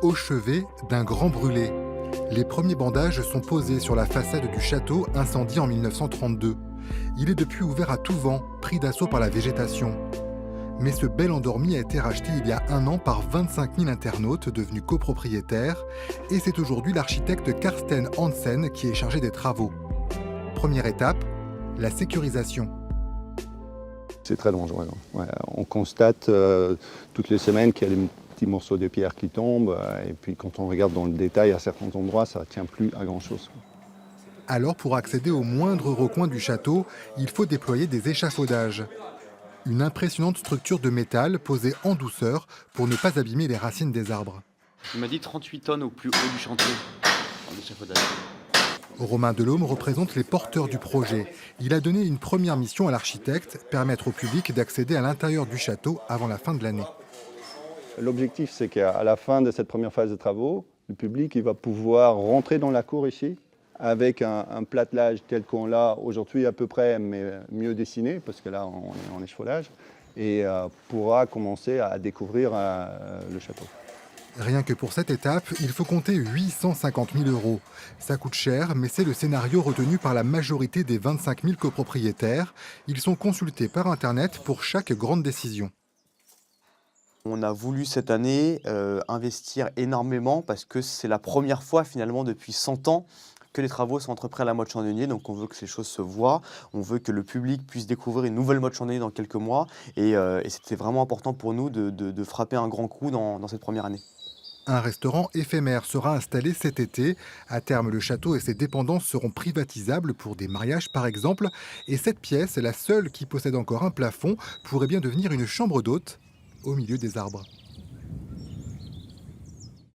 Au chevet d'un grand brûlé. Les premiers bandages sont posés sur la façade du château incendié en 1932. Il est depuis ouvert à tout vent, pris d'assaut par la végétation. Mais ce bel endormi a été racheté il y a un an par 25 000 internautes devenus copropriétaires, et c'est aujourd'hui l'architecte Karsten Hansen qui est chargé des travaux. Première étape, la sécurisation. C'est très dangereux. Ouais, on constate toutes les semaines qu'il y a des petits morceaux de pierre qui tombent, et puis quand on regarde dans le détail à certains endroits, ça ne tient plus à grand-chose. Alors pour accéder au moindre recoin du château, il faut déployer des échafaudages. Une impressionnante structure de métal posée en douceur pour ne pas abîmer les racines des arbres. Il m'a dit 38 tonnes au plus haut du chantier en échafaudage. Romain Delhomme représente les porteurs du projet. Il a donné une première mission à l'architecte, permettre au public d'accéder à l'intérieur du château avant la fin de l'année. L'objectif, c'est qu'à la fin de cette première phase de travaux, le public il va pouvoir rentrer dans la cour ici, avec un platelage tel qu'on l'a aujourd'hui à peu près, mais mieux dessiné, parce que là, on est en échafaudage, et pourra commencer à découvrir le château. Rien que pour cette étape, il faut compter 850 000 €. Ça coûte cher, mais c'est le scénario retenu par la majorité des 25 000 copropriétaires. Ils sont consultés par Internet pour chaque grande décision. On a voulu cette année investir énormément parce que c'est la première fois finalement depuis 100 ans que les travaux sont entrepris à la Motte Chandelier. Donc on veut que ces choses se voient, on veut que le public puisse découvrir une nouvelle Motte Chandelier dans quelques mois. Et c'était vraiment important pour nous de frapper un grand coup dans cette première année. Un restaurant éphémère sera installé cet été. À terme, le château et ses dépendances seront privatisables pour des mariages par exemple. Et cette pièce, la seule qui possède encore un plafond, pourrait bien devenir une chambre d'hôte au milieu des arbres.